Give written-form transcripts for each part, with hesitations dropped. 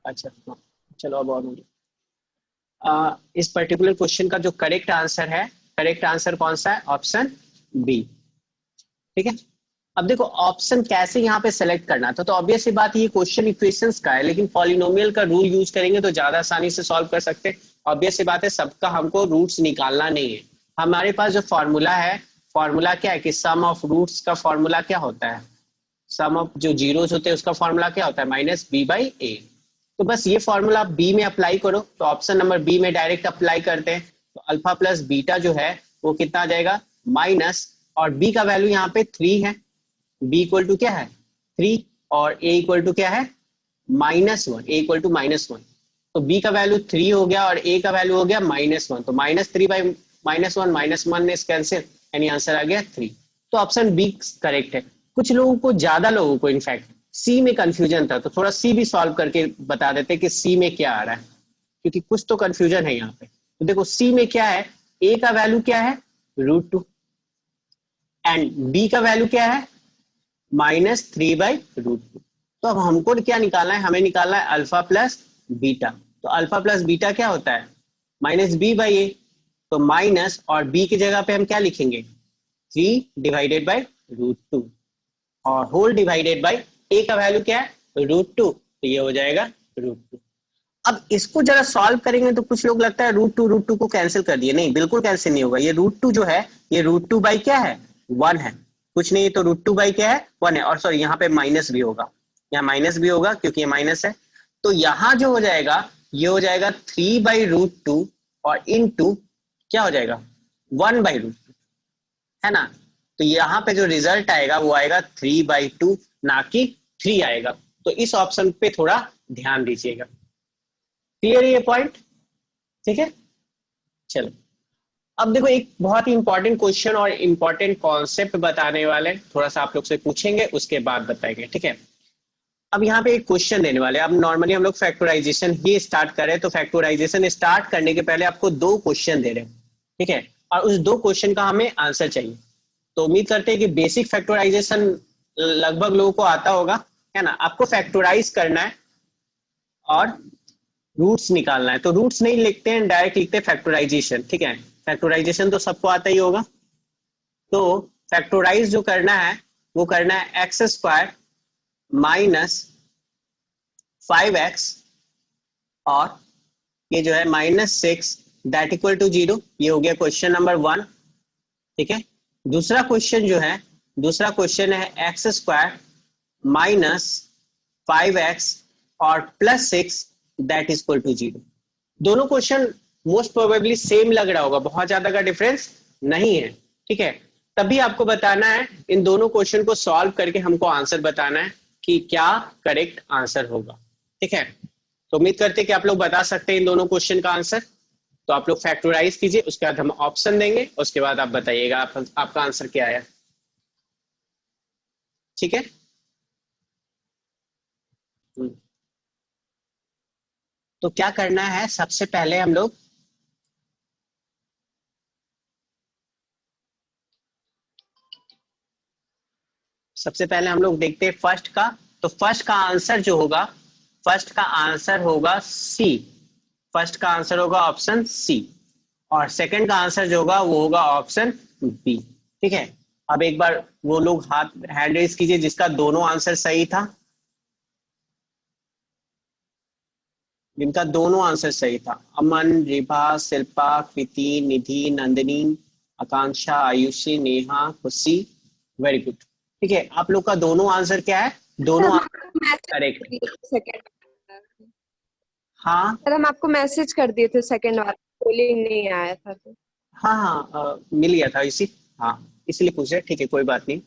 अच्छा हाँ, चलो अब और इस पर्टिकुलर क्वेश्चन का जो करेक्ट आंसर है, करेक्ट आंसर कौन सा है? Option B. ठीक है, अब देखो ऑप्शन कैसे यहाँ पे सेलेक्ट करना था, तो ऑब्वियस सी बात ये क्वेश्चन इक्वेशंस का है, लेकिन पॉलिनोमियल का रूल यूज करेंगे तो ज्यादा आसानी से सॉल्व कर सकते हैं। ऑब्वियस सी बात है, सबका हमको रूट्स निकालना नहीं है। हमारे पास जो फॉर्मूला है, फॉर्मूला क्या है कि सम ऑफ रूट्स का फॉर्मूला क्या होता है? सम ऑफ जो जीरोस होते हैं उसका फॉर्मूला क्या होता है? माइनस बी बाई ए। तो बस ये फॉर्मूला आप बी में अप्लाई करो, तो ऑप्शन नंबर बी में डायरेक्ट अप्लाई करते हैं, तो अल्फा प्लस बीटा जो है वो कितना आ जाएगा? माइनस, और बी का वैल्यू यहाँ पे 3 है, बी इक्वल टू क्या है? 3, और ए इक्वल टू क्या है? -1, ए इक्वल टू -1। तो बी का वैल्यू 3 हो गया और ए का वैल्यू हो गया -1, तो -3 बाई -1, -1 इज कैंसिल, यानी आंसर आ गया 3। तो ऑप्शन बी करेक्ट है। कुछ लोगों को, ज्यादा लोगों को इनफैक्ट सी में कंफ्यूजन था, तो थोड़ा सी भी सॉल्व करके बता देते कि सी में क्या आ रहा है, क्योंकि कुछ तो कंफ्यूजन है यहाँ पे। तो देखो सी में क्या है, ए का वैल्यू क्या है? √2, एंड बी का वैल्यू क्या है? -3/√2। तो अब हमको क्या निकालना है? हमें निकालना है अल्फा प्लस बीटा। तो अल्फा प्लस बीटा क्या होता है? -b/a। तो माइनस, और b की जगह पे हम क्या लिखेंगे? 3/√2, और होल डिवाइडेड बाई a का वैल्यू क्या है? √2, तो ये हो जाएगा √2। अब इसको जरा सॉल्व करेंगे तो कुछ लोग लगता है √2 को कैंसिल कर दिए, नहीं, बिल्कुल कैंसिल नहीं होगा। ये √2 जो है, ये √2 बाई क्या है? 1 है, कुछ नहीं, तो √2 बाई क्या है? 1 है। और सॉरी, यहाँ पे माइनस भी होगा, यहाँ माइनस भी होगा क्योंकि ये माइनस है। तो यहाँ जो हो जाएगा, ये हो जाएगा 3/√2, और इनटू क्या हो जाएगा? 1/√2, है ना? तो यहाँ पे जो रिजल्ट आएगा वो आएगा 3/2, ना कि 3 आएगा। तो इस ऑप्शन पे थोड़ा ध्यान दीजिएगा। क्लियर है ये पॉइंट? ठीक है, चलो अब देखो एक बहुत ही इंपॉर्टेंट क्वेश्चन और इंपॉर्टेंट कॉन्सेप्ट बताने वाले, थोड़ा सा आप लोग से पूछेंगे, उसके बाद बताएंगे। ठीक है, अब यहाँ पे एक क्वेश्चन देने वाले। अब नॉर्मली हम लोग फैक्टराइजेशन ही स्टार्ट करें, तो फैक्टराइजेशन स्टार्ट करने के पहले आपको 2 क्वेश्चन दे रहे हैं, ठीक है, और उस 2 क्वेश्चन का हमें आंसर चाहिए। तो उम्मीद करते हैं कि बेसिक फैक्टराइजेशन लगभग लोगों को आता होगा, है ना? आपको फैक्टराइज करना है और रूट्स निकालना है। तो रूट्स नहीं लिखते हैं, डायरेक्ट लिखते हैं फैक्टराइजेशन। ठीक है, फैक्टराइजेशन तो सबको आता ही होगा। तो फैक्टराइज जो करना है वो करना है x² - 5x, और ये जो है -6 दैट इक्वल टू 0। ये हो गया क्वेश्चन नंबर 1। ठीक है, दूसरा क्वेश्चन जो है, दूसरा क्वेश्चन है x² - 5x और +6 दैट इज इक्वल टू 0। दोनों क्वेश्चन मोस्ट प्रोबेबली सेम लग रहा होगा, बहुत ज्यादा का डिफरेंस नहीं है। ठीक है, तभी आपको बताना है, इन दोनों क्वेश्चन को सॉल्व करके हमको आंसर बताना है कि क्या करेक्ट आंसर होगा। ठीक है, तो उम्मीद करते हैं कि आप लोग बता सकते हैं इन दोनों क्वेश्चन का आंसर। तो आप लोग फैक्टराइज कीजिए, उसके बाद हम ऑप्शन देंगे, उसके बाद आप बताइएगा आपका आंसर क्या आया। ठीक है, तो क्या करना है, सबसे पहले हम लोग देखते हैं फर्स्ट का। तो फर्स्ट का आंसर जो होगा, फर्स्ट का आंसर होगा सी। फर्स्ट का आंसर होगा ऑप्शन सी, और सेकंड का आंसर जो होगा वो होगा ऑप्शन बी। ठीक है, अब एक बार वो लोग हाथ हैंड रेज कीजिए जिसका दोनों आंसर सही था, जिनका दोनों आंसर सही था। अमन, रिभा, शिल्पा, कृति, निधि, नंदिनी, आकांक्षा, आयुषी, नेहा, खुशी। Very good. ठीक है, आप लोग का दोनों आंसर क्या है? दोनों आंसर करेक्ट। सेकंड, हाँ सर हम आपको मैसेज कर दिए थे सेकंड वाला, पोलिंग नहीं आया था तो। हाँ हाँ, मिल गया था इसी, हाँ इसलिए पूछ रहे। ठीक है, कोई बात नहीं।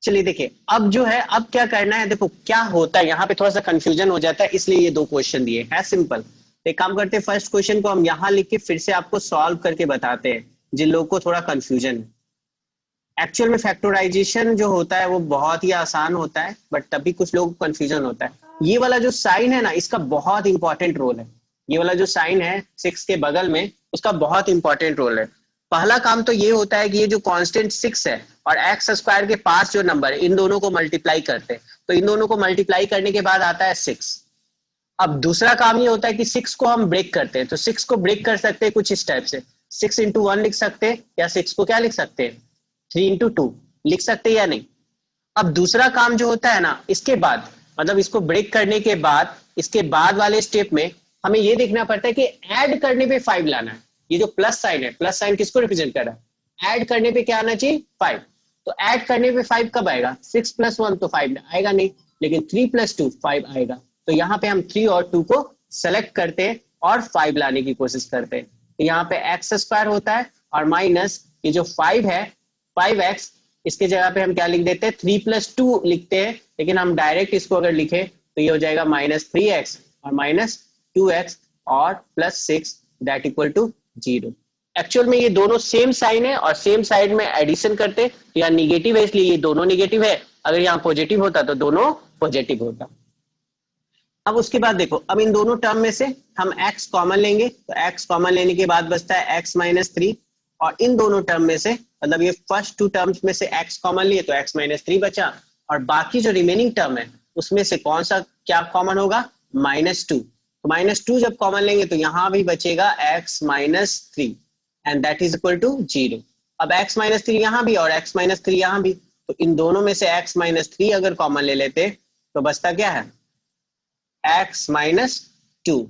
चलिए देखिए, अब जो है, अब क्या करना है, देखो क्या होता है यहाँ पे, थोड़ा सा कंफ्यूजन हो जाता है, इसलिए ये 2 क्वेश्चन दिए है। सिंपल एक काम करते हैं, फर्स्ट क्वेश्चन को हम यहाँ लिख के फिर से आपको सॉल्व करके बताते हैं, जिन लोगों को थोड़ा कंफ्यूजन है। एक्चुअल में फैक्टराइजेशन जो होता है वो बहुत ही आसान होता है, बट तभी कुछ लोगों को कंफ्यूजन होता है। ये वाला जो साइन है ना, इसका बहुत इंपॉर्टेंट रोल है। ये वाला जो साइन है 6 के बगल में, उसका बहुत इंपॉर्टेंट रोल है। पहला काम तो ये होता है कि ये जो कांस्टेंट 6 है और x² के पास जो नंबर है, इन दोनों को मल्टीप्लाई करते हैं। तो इन दोनों को मल्टीप्लाई करने के बाद आता है 6। अब दूसरा काम ये होता है कि 6 को हम ब्रेक करते हैं, तो 6 को ब्रेक कर सकते हैं कुछ इस टाइप से, 6 इंटू 1 लिख सकते हैं, या 6 को क्या लिख सकते हैं 3 इंटू 2 लिख सकते हैं या नहीं। अब दूसरा काम जो होता है ना, इसके बाद मतलब इसको ब्रेक करने के बाद इसके बाद वाले स्टेप में हमें ये देखना पड़ता है कि ऐड करने पे 5 लाना है। ये जो प्लस साइन है, प्लस साइन किसको रिप्रेजेंट कर रहा है, ऐड करने पे क्या आना चाहिए 5। तो ऐड करने पे 5 कब आएगा, 6 प्लस 1 तो 5 आएगा नहीं, लेकिन 3 प्लस 2 5 आएगा। तो यहाँ पे हम 3 और 2 को सेलेक्ट करते हैं और 5 लाने की कोशिश करते हैं। तो यहाँ पे एक्स स्क्वायर होता है और माइनस ये जो 5 है 5x, इसके जगह पे हम क्या लिख देते हैं 3 प्लस 2 लिखते हैं, लेकिन हम डायरेक्ट इसको अगर लिखे तो ये हो जाएगा -3x और -2x और +6 दैट इक्वल टू 0। एक्चुअल में ये दोनों सेम साइन है और सेम साइड में एडिशन करते, तो यहाँ निगेटिव है इसलिए ये दोनों निगेटिव है, अगर यहाँ पॉजिटिव होता तो दोनों पॉजिटिव होता। अब उसके बाद देखो, अब इन दोनों टर्म में से हम x कॉमन लेंगे, तो x कॉमन लेने के बाद बचता है x - 3, और इन दोनों टर्म में से मतलब ये फर्स्ट 2 टर्म्स में से x कॉमन लिए तो x - 3 बचा, और बाकी जो रिमेनिंग टर्म है उसमें से कौन सा क्या कॉमन होगा -2। तो -2 जब कॉमन लेंगे तो यहाँ भी बचेगा x - 3 and that is equal to 0। अब x - 3 यहाँ भी और x - 3 यहाँ भी, तो इन दोनों में से x - 3 अगर कॉमन ले लेते तो बचता क्या है x - 2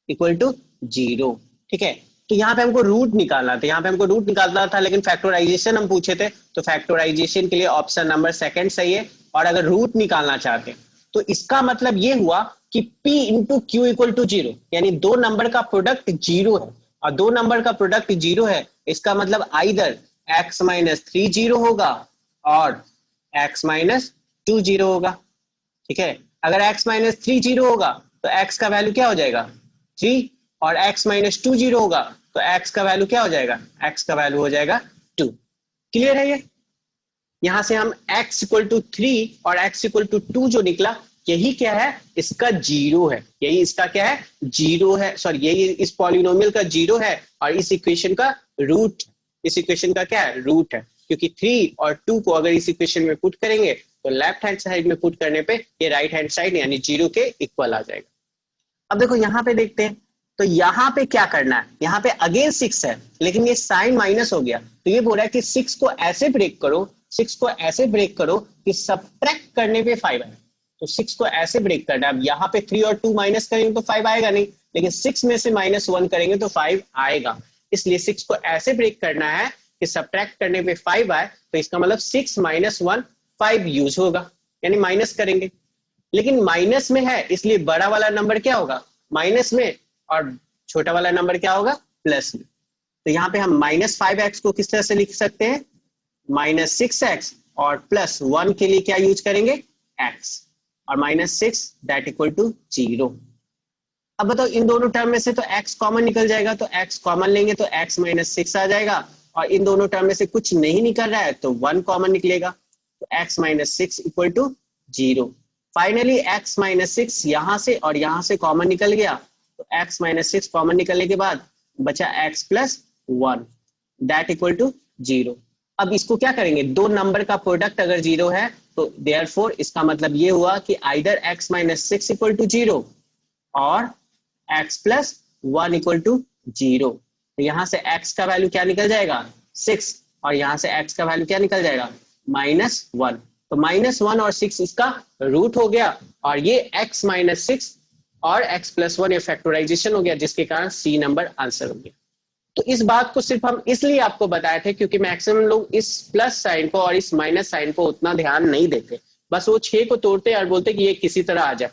इक्वल टू 0। ठीक है, तो यहाँ पे हमको रूट निकालना था, यहाँ पे हमको रूट निकालना था, लेकिन फैक्टराइजेशन हम पूछे थे, तो फैक्टराइजेशन के लिए ऑप्शन नंबर सेकंड सही है। और अगर रूट निकालना चाहते हैं तो इसका मतलब ये हुआ कि p into Q equal to 0, यानी दो नंबर का प्रोडक्ट 0 है, और दो नंबर का प्रोडक्ट 0 है, इसका मतलब आइदर x - 3 0 होगा और x - 2 0 होगा। ठीक है, अगर x - 3 0 होगा तो x का वैल्यू क्या हो जाएगा 3, और x - 2 0 होगा तो x का वैल्यू क्या हो जाएगा, x का वैल्यू हो जाएगा 2। क्लियर है ये? यहां से हम x = 3 और x = 2 जो निकला, यही क्या है इसका 0 है, यही इसका क्या है 0 है, सॉरी यही इस पॉलिनोमियल का 0 है, और इस इक्वेशन का रूट, इस इक्वेशन का क्या है रूट है, क्योंकि 3 और 2 को अगर इस इक्वेशन में पुट करेंगे तो लेफ्ट हैंड साइड में पुट करने पे ये राइट हैंड साइड यानी 0 के इक्वल आ जाएगा। अब देखो यहाँ पे देखते हैं, तो यहाँ पे क्या करना है, यहाँ पे अगेन 6 है लेकिन ये साइन माइनस हो गया, तो ये बोल रहा है कि 6 को ऐसे ब्रेक करो, 6 को ऐसे ब्रेक करो कि सब्ट्रैक्ट करने पे 5 आए। तो 6 को ऐसे ब्रेक करना है, अब यहाँ पे 3 और 2 माइनस करेंगे तो 5 आएगा नहीं, लेकिन 6 में से -1 करेंगे तो 5 आएगा, इसलिए 6 को ऐसे ब्रेक करना है कि सब्ट्रैक्ट करने पे 5 आए, तो इसका मतलब 6 - 1 5 यूज होगा, यानी माइनस करेंगे, लेकिन माइनस में है इसलिए बड़ा वाला नंबर क्या होगा माइनस में, और छोटा वाला नंबर क्या होगा प्लस में। तो यहाँ पे हम -5x को किस तरह से लिख सकते हैं -6x, और +1 के लिए क्या यूज करेंगे x, और -6 दैट इक्वल टू 0। अब बताओ इन दोनों टर्म में से तो x कॉमन निकल जाएगा, तो x कॉमन लेंगे तो x - 6 आ जाएगा, और इन दोनों टर्म में से कुछ नहीं निकल रहा है तो 1 कॉमन निकलेगा, तो x - 6 equal to 0। Finally x - 6 यहाँ से और यहाँ से कॉमन निकल गया, तो x - 6 कॉमन निकलने के बाद बचा x + 1 दैट इक्वल टू 0। अब इसको क्या करेंगे, दो नंबर का प्रोडक्ट अगर 0 है तो देयरफॉर इसका मतलब ये हुआ कि आइदर x - 6 इक्वल टू 0 और x + 1 इक्वल टू 0। तो यहाँ से x का वैल्यू क्या निकल जाएगा 6, और यहाँ से x का वैल्यू क्या निकल जाएगा -1। तो -1 और 6 इसका रूट हो गया, और ये x - 6 और x + 1 ये फैक्टराइजेशन हो गया, जिसके कारण C नंबर आंसर हो गया। तो इस बात को सिर्फ हम इसलिए आपको बताए थे क्योंकि मैक्सिमम लोग इस प्लस साइन को और इस माइनस साइन को उतना ध्यान नहीं देते, बस वो 6 को तोड़ते और बोलते कि ये किसी तरह आ जाए।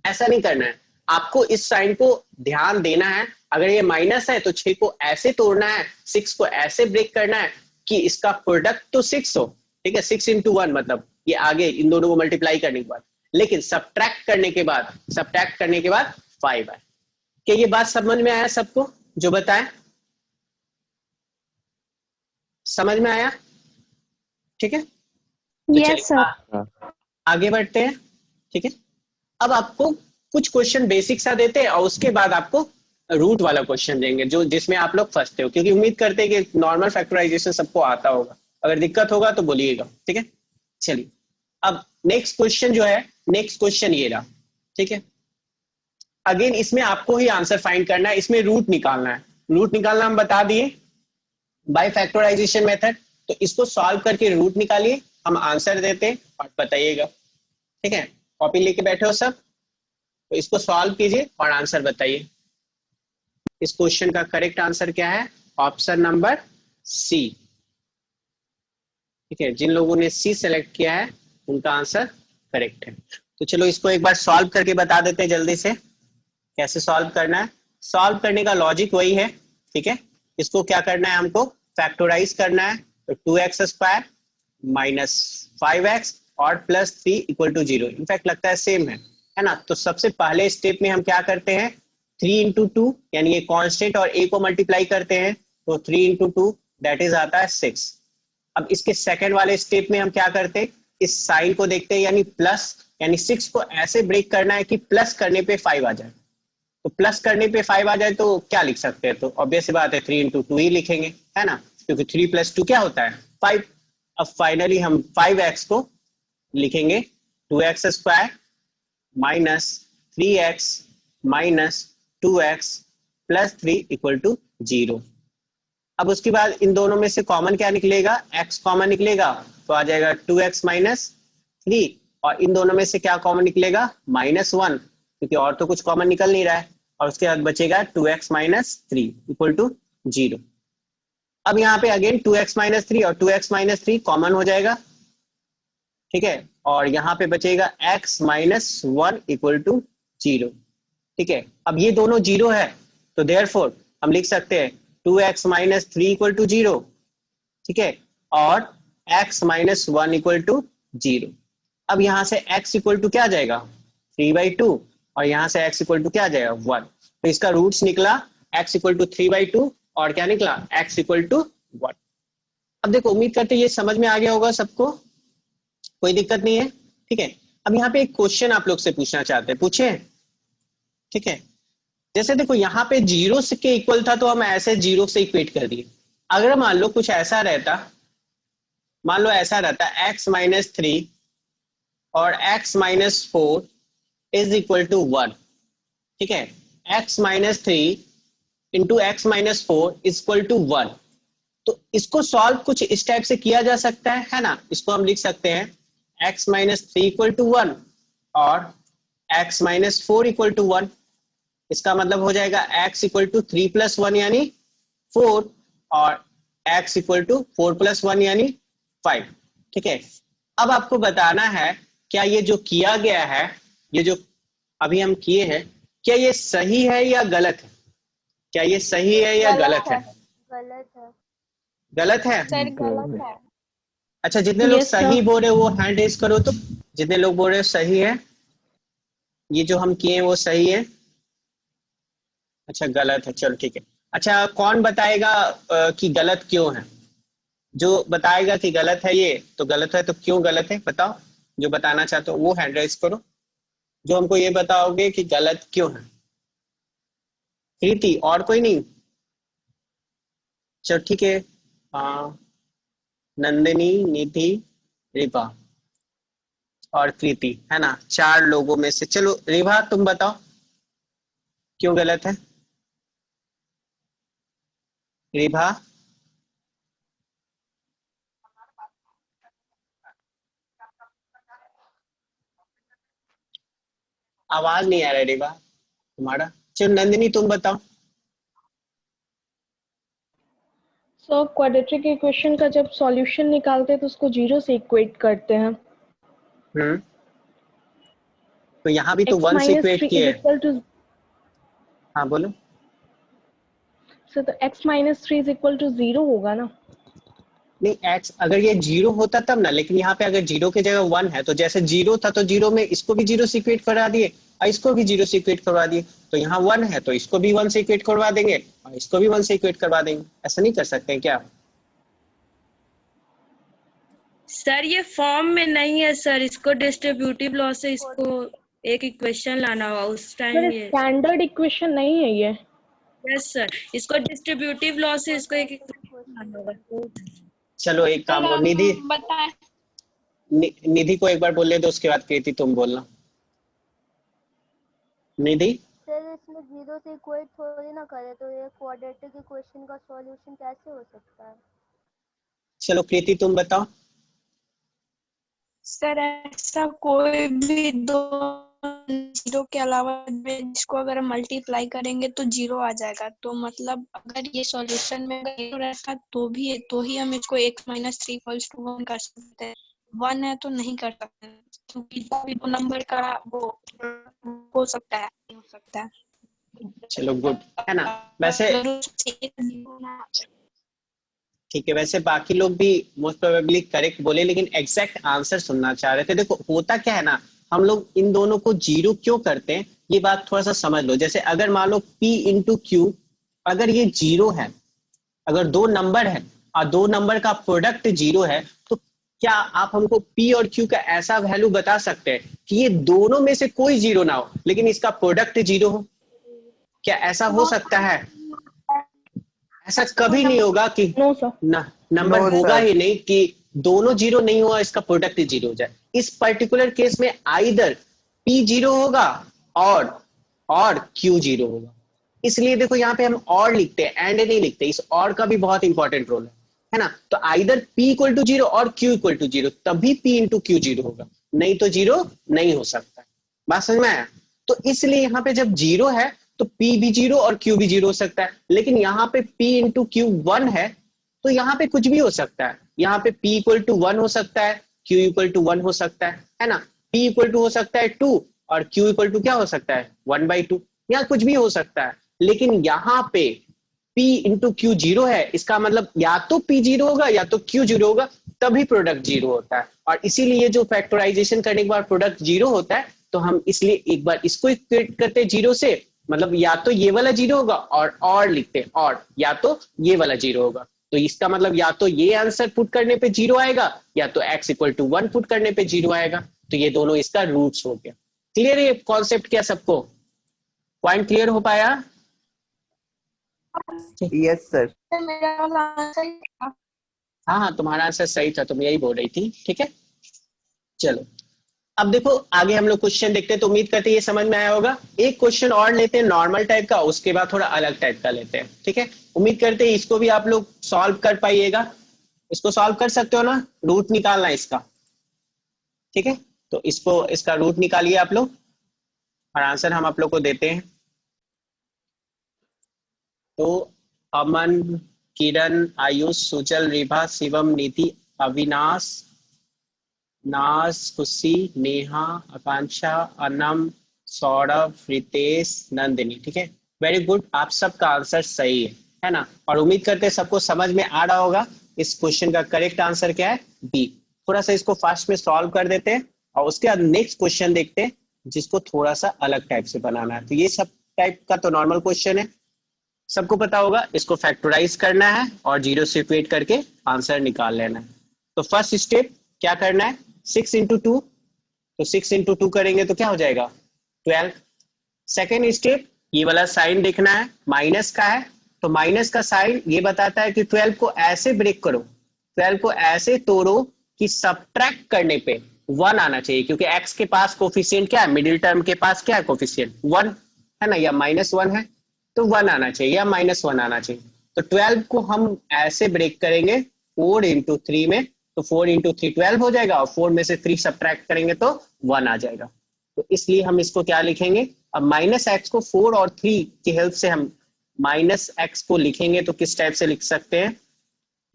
ऐसा नहीं करना है, आपको इस साइन को ध्यान देना है, अगर ये माइनस है तो 6 को ऐसे तोड़ना है, 6 को ऐसे ब्रेक करना है कि इसका प्रोडक्ट तो 6 हो, ठीक है 6 × 1 मतलब ये आगे इन दोनों को मल्टीप्लाई करने के बाद, लेकिन सब्ट्रैक्ट करने के बाद 5 आए। क्या ये बात समझ में आया सबको जो बताएं, समझ में आया? ठीक है, तो यस सर। आगे बढ़ते हैं। ठीक है, अब आपको कुछ क्वेश्चन बेसिक सा देते हैं और उसके बाद आपको रूट वाला क्वेश्चन देंगे जो जिसमें आप लोग फंसते हो, क्योंकि उम्मीद करते हैं कि नॉर्मल फैक्टराइजेशन सबको आता होगा, अगर दिक्कत होगा तो बोलिएगा। ठीक है, चलिए अब नेक्स्ट क्वेश्चन जो है, नेक्स्ट क्वेश्चन ये रहा। ठीक है, अगेन इसमें आपको ही आंसर फाइंड करना है, इसमें रूट निकालना है। रूट निकालना हम बता दिए बाय फैक्टराइजेशन मेथड। तो इसको सॉल्व करके रूट निकालिए, हम आंसर देते हैं और बताइएगा। ठीक है, कॉपी लेके बैठे हो सब, तो इसको सॉल्व कीजिए और आंसर बताइए। इस क्वेश्चन का करेक्ट आंसर क्या है? Option number C. ठीक है, जिन लोगों ने सी सेलेक्ट किया है उनका आंसर करेक्ट है। तो चलो इसको एक बार सॉल्व करके बता देते हैं जल्दी से, कैसे सॉल्व करना है। सॉल्व करने का लॉजिक वही है। ठीक है, इसको क्या करना है, हमको फैक्टराइज करना है। तो 2x स्क्वायर माइनस 5x और प्लस 3 इक्वल टू 0। इनफैक्ट लगता है सेम है ना। तो सबसे पहले स्टेप में हम क्या करते हैं, 3 इंटू 2 यानी ये कांस्टेंट और a को मल्टीप्लाई करते हैं। तो 3 इंटू 2 दैट इज आता है 6। अब इसके सेकंड वाले स्टेप में हम क्या करते हैं, इस साइन को देखते हैं, यानी प्लस, यानी 6 को ऐसे ब्रेक करना है कि प्लस करने पे 5 आ जाए। तो प्लस करने पे 5 आ जाए तो क्या लिख सकते हैं, तो ऑब्वियस बात है 3 इंटू 2 ही लिखेंगे, है ना, क्योंकि 3 प्लस 2 क्या होता है 5। अब फाइनली हम 5x को लिखेंगे 2x square minus 3x minus 2x plus 3 equal to 0। अब उसके बाद इन दोनों में से कॉमन क्या निकलेगा, x कॉमन निकलेगा, तो आ जाएगा 2x माइनस 3। और इन दोनों में से क्या कॉमन निकलेगा, -1, क्योंकि और तो कुछ कॉमन निकल नहीं रहा है। और उसके बाद बचेगा 2x माइनस 3 इक्वल टू 0। अब यहाँ पे अगेन 2x माइनस 3 और 2x माइनस 3 कॉमन हो जाएगा। ठीक है, और यहाँ पे बचेगा x माइनस 1 इक्वल टू 0। ठीक है, अब ये दोनों 0 है, तो देयरफॉर हम लिख सकते हैं 2x माइनस 3 इक्वल टू 0। ठीक है, और x माइनस 1 इक्वल टू 0। अब यहाँ से x इक्वल टू क्या आ जाएगा 3/2, और यहाँ से x इक्वल टू क्या आ जाएगा 1। तो इसका रूट्स निकला x इक्वल टू 3/2 और क्या निकला x इक्वल टू 1। अब देखो, उम्मीद करते ये समझ में आ गया होगा सबको, कोई दिक्कत नहीं है। ठीक है, अब यहाँ पे एक क्वेश्चन आप लोग से पूछना चाहते हैं, पूछे। ठीक है, जैसे देखो यहाँ पे 0 के इक्वल था तो हम ऐसे 0 से इक्वेट कर दिए। अगर मान लो कुछ ऐसा रहता, मान लो ऐसा रहता x माइनस 3 और x minus 4 is equal to 1। ठीक है, x minus 3 into X minus 4 is equal to 1। तो इसको सॉल्व कुछ इस टाइप से किया जा सकता है ना। इसको हम लिख सकते हैं x माइनस 3 इक्वल टू 1 और x माइनस 4 इक्वल टू 1। इसका मतलब हो जाएगा x इक्वल टू 3 प्लस 1 यानी 4 और x इक्वल टू 4 प्लस 1 यानी 5। ठीक है, अब आपको बताना है क्या ये जो किया गया है, ये जो अभी हम किए हैं, क्या ये सही है या गलत है, क्या ये सही है या गलत है? गलत है। गलत है। सर गलत है। अच्छा, जितने लोग Yes, सही sir. बोल रहे हो वो हैंड रेज करो। तो जितने लोग बोल रहे हो सही है, ये जो हम किए हैं वो सही है। अच्छा गलत है, चलो ठीक है। अच्छा, कौन बताएगा कि गलत क्यों है? जो बताएगा कि गलत है ये, तो गलत है तो क्यों गलत है बताओ। जो बताना चाहते हो वो हैंड राइज करो, जो हमको ये बताओगे कि गलत क्यों है। कृति, और कोई नहीं? चलो ठीक है। हाँ, नंदिनी, निधि, रिभा और कृति, है ना, 4 लोगों में से। चलो रिभा तुम बताओ क्यों गलत है। रिभा, आवाज नहीं आ रहा है रिभा तुम्हारा। चलो नंदिनी तुम बताओ। सो क्वाड्रेटिक इक्वेशन का जब सॉल्यूशन निकालते हैं तो उसको 0 से इक्वेट करते हैं। हम्म, तो यहाँ भी तो x 1 से माइनस इक्वेट 3 इज किए। इक्वल टू, हाँ बोलो। सो तो x minus 3 is equal to 0 होगा ना। नहीं, x अगर ये 0 होता तब ना, लेकिन यहाँ पे अगर 0 की जगह 1 है, तो जैसे 0 था तो 0 में इसको भी 0 से इक्वेट करा दिए और इसको भी 0 से इक्वेट करवा दिए। तो यहाँ 1 है तो इसको भी 1 से इक्वेट करवा देंगे और इसको भी 1 से इक्वेट करवा देंगे। ऐसा नहीं कर सकते हैं क्या? सर ये फॉर्म में नहीं है सर, इसको डिस्ट्रीब्यूटिव लॉ से इसको एक इक्वेशन लाना हुआ उस टाइम सर ये। स्टैंडर्ड इक्वेशन नहीं है ये। यस सर, इसको डिस्ट्रीब्यूटिव लॉ से इसको एक इक्वेशन लाना होगा। चलो एक काम करो, निधि, बताएं। निधि को एक बार बोलने दो, उसके बाद कृति तुम बोलना। निधि, सर इसमें जीरो से इक्वेट थोड़ी ना करे, तो ये क्वाड्रेटिक इक्वेशन का सॉल्यूशन कैसे हो सकता है? चलो कृति तुम बताओ। सर ऐसा कोई भी दो जीरो के अलावा जिसको अगर हम मल्टीप्लाई करेंगे तो जीरो आ जाएगा, तो मतलब अगर ये सॉल्यूशन में अगर जीरो रहता तो ही हम इसको x माइनस 3 इक्वल्स टू 1 कर सकते हैं। 1 है तो नहीं कर सकते, क्योंकि दो नंबर का वो हो सकता है, नहीं हो सकता है। चलो गुड है ना। वैसे अगर उससे एक जीरो ना ठीक है, वैसे बाकी लोग भी मोस्ट प्रोबेबली करेक्ट बोले, लेकिन एग्जैक्ट आंसर सुनना चाह रहे थे। देखो होता क्या है ना, हम लोग इन दोनों को जीरो क्यों करते हैं ये बात थोड़ा सा समझ लो। जैसे अगर मान लो p इंटू क्यू, अगर ये जीरो है, अगर दो नंबर है और दो नंबर का प्रोडक्ट जीरो है, तो क्या आप हमको p और q का ऐसा वैल्यू बता सकते हैं कि ये दोनों में से कोई जीरो ना हो लेकिन इसका प्रोडक्ट जीरो हो? क्या ऐसा हो सकता है? ऐसा कभी नहीं होगा कि नो सर। नंबर नो होगा सर। ही नहीं कि दोनों जीरो नहीं हुआ इसका प्रोडक्ट जीरो हो जाए। इस पर्टिकुलर केस में आइदर p जीरो होगा और q जीरो होगा। इसलिए देखो यहाँ पे हम और लिखते हैं, एंड नहीं लिखते। इस और का भी बहुत इंपॉर्टेंट रोल है ना। तो either p equal to zero और q इक्वल टू जीरो, तभी p इंटू क्यू जीरो होगा, नहीं तो जीरो नहीं हो सकता। बात समझ में आया? तो इसलिए यहाँ पे जब जीरो है तो p भी जीरो और q भी जीरो हो सकता है। लेकिन यहाँ पे p इंटू क्यू 1 है, तो यहाँ पे कुछ भी हो सकता है। यहाँ पे p इक्वल टू 1 हो सकता है, q इक्वल टू 1 हो सकता है ना। p इक्वल टू हो सकता है 2 और q इक्वल टू क्या हो सकता है 1/2। यहाँ कुछ भी हो सकता है, लेकिन यहाँ पे p इंटू क्यू जीरो है, इसका मतलब या तो p जीरो होगा या तो q जीरो होगा, तभी प्रोडक्ट जीरो होता है। और इसीलिए जो फैक्टराइजेशन करने के बाद प्रोडक्ट जीरो होता है, तो हम इसलिए एक बार इसको इक्वेट करते हैं जीरो से, मतलब या तो ये वाला जीरो होगा और लिखते हैं, और या तो ये वाला जीरो होगा। तो इसका मतलब या तो ये आंसर पुट करने पे जीरो आएगा या तो x इक्वल टू 1 पुट करने पे जीरो आएगा। तो ये दोनों इसका रूट्स हो गया। क्लियर है ये कॉन्सेप्ट? क्या सबको पॉइंट क्लियर हो पाया? Yes sir. मेरा वाला आंसर हाँ हाँ, तुम्हारा आंसर सही था, तुम यही बोल रही थी। ठीक है, चलो अब देखो आगे हम लोग क्वेश्चन देखते हैं। तो उम्मीद करते हैं ये समझ में आया होगा। एक क्वेश्चन और लेते हैं नॉर्मल टाइप का, उसके बाद थोड़ा अलग टाइप का लेते हैं। ठीक है, उम्मीद करते हैं इसको भी आप लोग सॉल्व कर पाइएगा। इसको सॉल्व कर सकते हो ना? रूट निकालना है इसका। ठीक है, तो इसको इसका रूट निकालिए आप लोग और आंसर हम आप लोग को देते हैं। तो अमन, किरण, आयुष, सुजल, रिभा, शिवम, नीति, अविनाश, नाज, खुशी, नेहा, आकांक्षा, अनम, सौरभ, रितेश, नंदिनी। ठीक है, वेरी गुड, आप सबका आंसर सही है ना। और उम्मीद करते हैं सबको समझ में आ रहा होगा। इस क्वेश्चन का करेक्ट आंसर क्या है? बी। थोड़ा सा इसको फास्ट में सॉल्व कर देते हैं और उसके बाद नेक्स्ट क्वेश्चन देखते हैं जिसको थोड़ा सा अलग टाइप से बनाना है। तो ये सब टाइप का तो नॉर्मल क्वेश्चन है, सबको पता होगा। इसको फैक्टराइज करना है और जीरो से इक्वेट करके आंसर निकाल लेना है। तो फर्स्ट स्टेप क्या करना है? 6 इंटू 2, तो 6 इंटू 2 करेंगे तो क्या हो जाएगा 12। सेकेंड स्टेप, ये वाला साइन देखना है, माइनस का है, तो माइनस का साइन ये बताता है कि 12 को ऐसे ब्रेक करो, 12 को ऐसे तोड़ो कि सब्ट्रैक्ट करने पे 1 आना चाहिए, क्योंकि x के पास कोफिशिएंट क्या है, मिडिल टर्म के पास क्या है कोफिशिएंट 1 है ना, या -1 है, तो 1 आना चाहिए या -1 आना चाहिए। तो 12 को हम ऐसे ब्रेक करेंगे 4 इंटू 3 में, तो 4 इंटू 3 12 हो जाएगा और 4 में से 3 सब्ट्रैक्ट करेंगे तो 1 आ जाएगा। तो इसलिए हम इसको क्या लिखेंगे? अब माइनस एक्स को 4 और 3 की हेल्प से हम माइनस एक्स को लिखेंगे तो किस टाइप से लिख सकते हैं?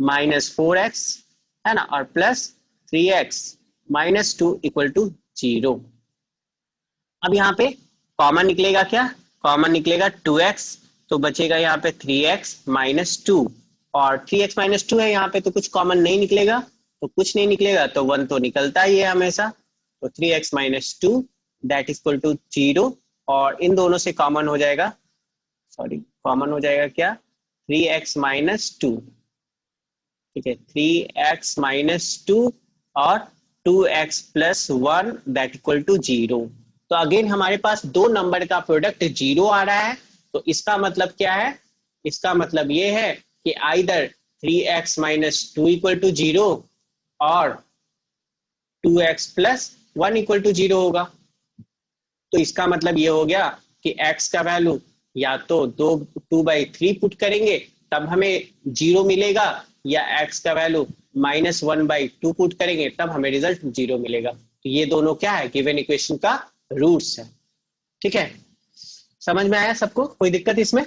-4x है ना, और प्लस 3x -2 इक्वल टू 0। अब यहाँ पे कॉमन निकलेगा क्या? कॉमन निकलेगा 2x, तो बचेगा यहाँ पे 3x -2, और 3x -2 है यहाँ पे, तो कुछ कॉमन नहीं निकलेगा, तो कुछ नहीं निकलेगा, तो 1 तो निकलता ही है हमेशा। तो 3x -2 दैट इक्वल टू 0, और इन दोनों से कॉमन हो जाएगा, सॉरी कॉमन हो जाएगा क्या? 3x -2। ठीक है, 3x -2 और 2x + 1 दैट इक्वल टू 0। तो अगेन हमारे पास दो नंबर का प्रोडक्ट 0 आ रहा है, तो इसका मतलब क्या है? इसका मतलब ये है कि आइदर 3x -2 इक्वल टू 0 और 2x + 1 इक्वल टू 0 होगा। तो इसका मतलब ये हो गया कि x का वैल्यू या तो 2/3 पुट करेंगे तब हमें 0 मिलेगा, या x का वैल्यू -1/2 पुट करेंगे तब हमें रिजल्ट 0 मिलेगा। तो ये दोनों क्या है, गिवन इक्वेशन का रूट्स है। ठीक है, समझ में आया सबको? कोई दिक्कत इसमें?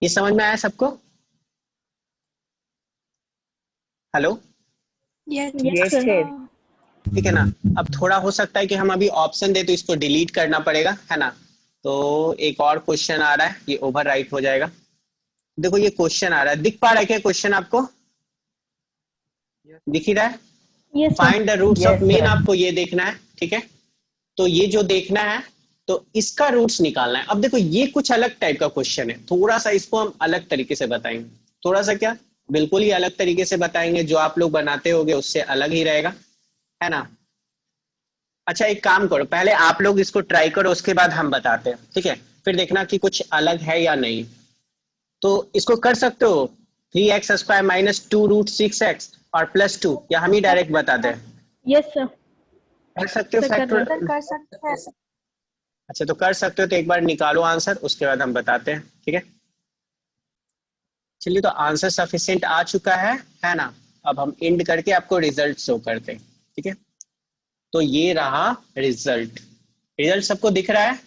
ये समझ में आया सबको? Hello, yes sir. ठीक है ना? अब थोड़ा हो सकता है कि हम अभी ऑप्शन दे तो इसको डिलीट करना पड़ेगा, है ना? तो एक और क्वेश्चन आ रहा है, ये ओवरराइट हो जाएगा। देखो ये क्वेश्चन आ रहा है, दिख पा रहा है क्या क्वेश्चन आपको? दिख ही रहा है? Yes sir. Find the roots of main, आपको ये देखना है। ठीक है, तो ये जो देखना है तो इसका रूट्स निकालना है। अब देखो ये कुछ अलग टाइप का क्वेश्चन है, थोड़ा सा इसको हम अलग तरीके से बताएंगे। थोड़ा सा क्या, बिल्कुल ही अलग तरीके से बताएंगे, जो आप लोग बनाते होगे उससे अलग ही रहेगा, है ना? अच्छा एक काम करो, पहले आप लोग इसको ट्राई करो, उसके बाद हम बताते हैं, ठीक है? फिर देखना कि कुछ अलग है या नहीं। तो इसको कर सकते हो 3x² - 2√6x और +2, या हम ही डायरेक्ट बता दें? Yes sir. कर सकते हो सर, कर फैक्टर? रहे कर सकते हैं। अच्छा तो कर सकते हो, तो एक बार निकालो आंसर, उसके बाद हम बताते हैं, ठीक है? चलिए, तो आंसर सफिशिएंट आ चुका है ना? अब हम एंड करके आपको रिजल्ट शो करते हैं, ठीक है? तो ये रहा रिजल्ट। रिजल्ट सबको दिख रहा है?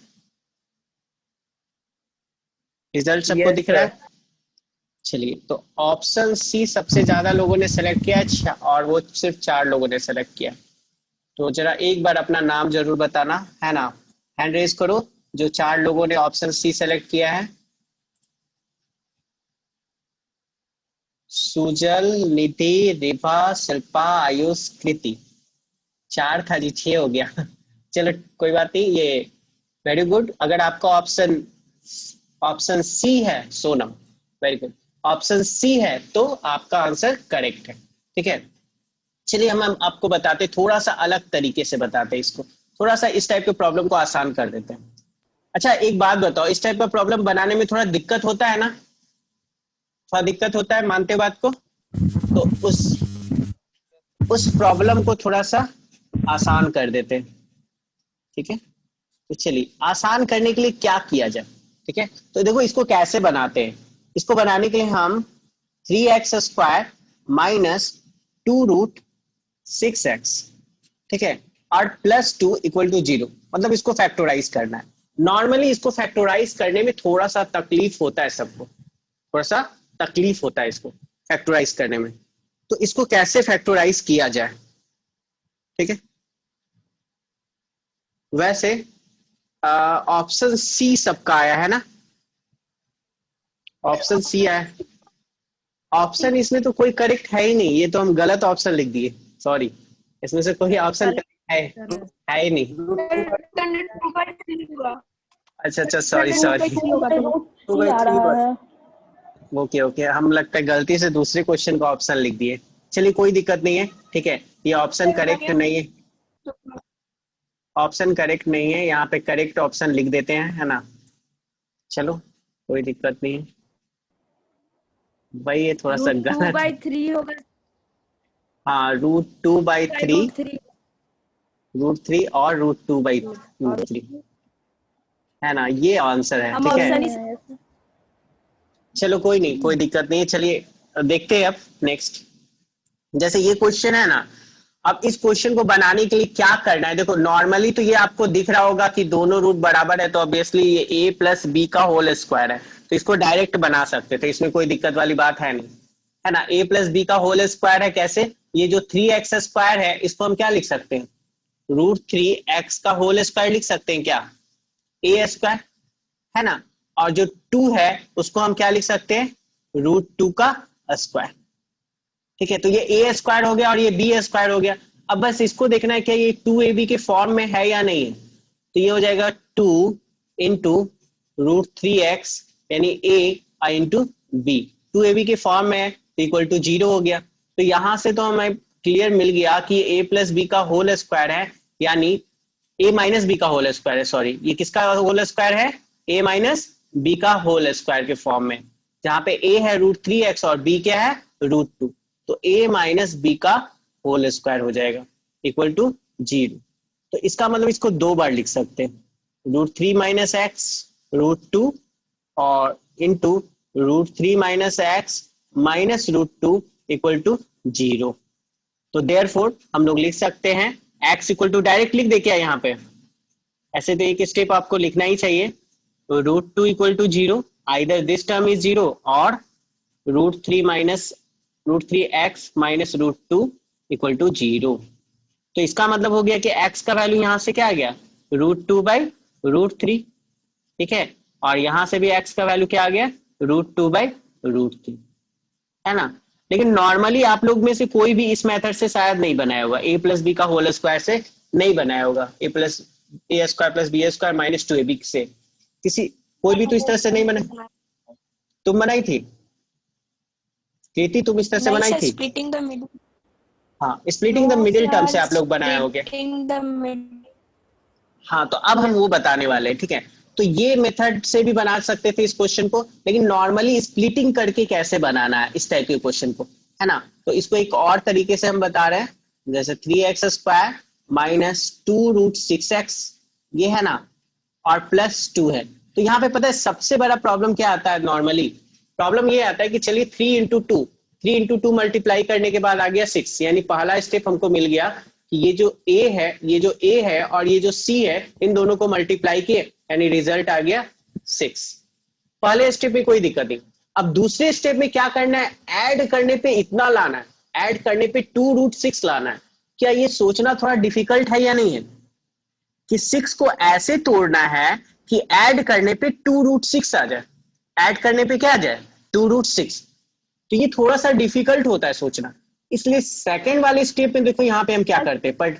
रिजल्ट सबको दिख रहा है? चलिए, तो ऑप्शन सी सबसे ज्यादा लोगों ने सेलेक्ट किया, अच्छा, और वो सिर्फ 4 लोगों ने सेलेक्ट किया। तो जरा एक बार अपना नाम जरूर बताना, है ना? हैंड रेज करो जो 4 लोगों ने ऑप्शन सी सेलेक्ट किया है। सुजल, निधि, रिभा, शिल्पा, आयुष, कृति। 4 था जी, 6 हो गया। चलो कोई बात नहीं, ये वेरी गुड। अगर आपका ऑप्शन सी है Sonam, very good, option C है तो आपका आंसर करेक्ट है, ठीक है? चलिए हम आपको बताते, थोड़ा सा अलग तरीके से बताते हैं इसको, थोड़ा सा इस टाइप के प्रॉब्लम को आसान कर देते हैं। अच्छा एक बात बताओ, इस टाइप का प्रॉब्लम बनाने में थोड़ा दिक्कत होता है ना? थोड़ा दिक्कत होता है, मानते हो बात को? तो उस प्रॉब्लम को थोड़ा सा आसान कर देते हैं, ठीक है? तो चलिए आसान करने के लिए क्या किया जाए, ठीक है? तो देखो इसको कैसे बनाते हैं। इसको बनाने के लिए हम 3x² - 2√6x, ठीक है, और +2 = 0, मतलब इसको फैक्टोराइज करना है। नॉर्मली इसको फैक्टोराइज करने में थोड़ा सा तकलीफ होता है सबको, थोड़ा सा तकलीफ होता है इसको फैक्टोराइज करने में। तो इसको कैसे फैक्टोराइज किया जाए, ठीक है? वैसे ऑप्शन सी सबका आया है ना? ऑप्शन सी आया। ऑप्शन इसमें तो कोई करेक्ट है ही नहीं, ये तो हम गलत ऑप्शन लिख दिए, सॉरी। इसमें से कोई ऑप्शन है ही नहीं। अच्छा, सॉरी ओके ओके, हम लगता है गलती से दूसरे क्वेश्चन का ऑप्शन लिख दिए। चलिए कोई दिक्कत नहीं है, ठीक है? ये ऑप्शन करेक्ट नहीं है, ऑप्शन करेक्ट नहीं है, यहाँ पे करेक्ट ऑप्शन लिख देते हैं, है ना? चलो कोई दिक्कत नहीं है भाई, ये थोड़ा सा गलत है। 2/3 होगा। हाँ, √2/3 और √2/3, है ना? ये आंसर है, ठीक है? चलो कोई नहीं, कोई दिक्कत नहीं है। चलिए देखते हैं अब नेक्स्ट। जैसे ये क्वेश्चन है ना, अब इस क्वेश्चन को बनाने के लिए क्या करना है? देखो नॉर्मली तो ये आपको दिख रहा होगा कि दोनों रूट बराबर है, तो ऑब्वियसली ये a + b का होल स्क्वायर है, तो इसको डायरेक्ट बना सकते थे, इसमें कोई दिक्कत वाली बात है नहीं, है ना? a + b का होल स्क्वायर है, कैसे? ये जो 3x² है इसको हम क्या लिख सकते हैं? √3x का होल स्क्वायर लिख सकते हैं क्या? a², है ना? और जो 2 है उसको हम क्या लिख सकते हैं? √2 का स्क्वायर, ठीक है? तो ये a² हो गया और ये b² हो गया। अब बस इसको देखना है कि ये 2ab के फॉर्म में है या नहीं है। तो ये हो जाएगा 2 × √3x यानी a × b, 2ab के फॉर्म में है तो =0 हो गया। तो यहां से तो हमें क्लियर मिल गया कि a + b का होल स्क्वायर है, यानी a - b का होल स्क्वायर है, सॉरी, ये किसका होल स्क्वायर है? a - b का होल स्क्वायर के फॉर्म में, जहां पे a है √3x और b क्या है? √2, तो a - b का होल स्क्वायर हो जाएगा =0। तो इसका मतलब इसको 2 बार लिख सकते हैं, √3 माइनस एक्स √2 और into √3 minus X minus √2 equal to 0। तो देयरफॉर हम लोग लिख सकते हैं x इक्वल टू, डायरेक्ट लिख दे क्या यहाँ पे, ऐसे तो एक स्टेप आपको लिखना ही चाहिए। तो √2 equal to 0, either this term is 0 और √3 एक्स माइनस √2 इक्वल टू 0। तो इसका मतलब हो गया कि x का वैल्यू यहाँ से क्या आ गया, √2/√3, ठीक है, और यहां से भी x का वैल्यू क्या आ गया, √2/√3, है ना। लेकिन नॉर्मली आप लोग में से कोई भी इस मेथड से शायद नहीं बनाया होगा, a प्लस बी का होल स्क्वायर से नहीं बनाया होगा, a square plus B square minus 2ab से, किसी कोई भी तो इस तरह से नहीं बना। तुम बनाई थी कृति, तुम इस तरह से बनाई थी? Splitting the middle. हाँ, स्प्लिटिंग द मिडिल टर्म से आप लोग बनाए होगे। हाँ, तो अब हम वो बताने वाले हैं, ठीक है। तो ये मेथड से भी बना सकते थे इस क्वेश्चन को, लेकिन नॉर्मली स्प्लिटिंग करके कैसे बनाना है इस टाइप के क्वेश्चन को, है ना। तो इसको एक और तरीके से हम बता रहे हैं, जैसे 3x² माइनस 2√6x, ये है ना, और प्लस 2 है। तो यहाँ पे पता है सबसे बड़ा प्रॉब्लम क्या आता है, नॉर्मली प्रॉब्लम ये आता है कि चलिए 3 इंटू टू मल्टीप्लाई करने के बाद आ गया 6, यानी पहला स्टेप हमको मिल गया कि ये जो a है और ये जो c है, इन दोनों को मल्टीप्लाई किए, यानी रिजल्ट आ गया 6। पहले स्टेप में कोई दिक्कत नहीं। अब दूसरे स्टेप में क्या करना है, ऐड करने पे इतना लाना है, ऐड करने पे 2√6 लाना है। क्या ये सोचना थोड़ा डिफिकल्ट है या नहीं है, कि 6 को ऐसे तोड़ना है कि ऐड करने पे 2√6 आ जाए, ऐड करने पे क्या आ जाए, 2√6। तो ये थोड़ा सा डिफिकल्ट होता है सोचना, इसलिए सेकंड वाले स्टेप में देखो यहाँ पे हम क्या करते हैं, पर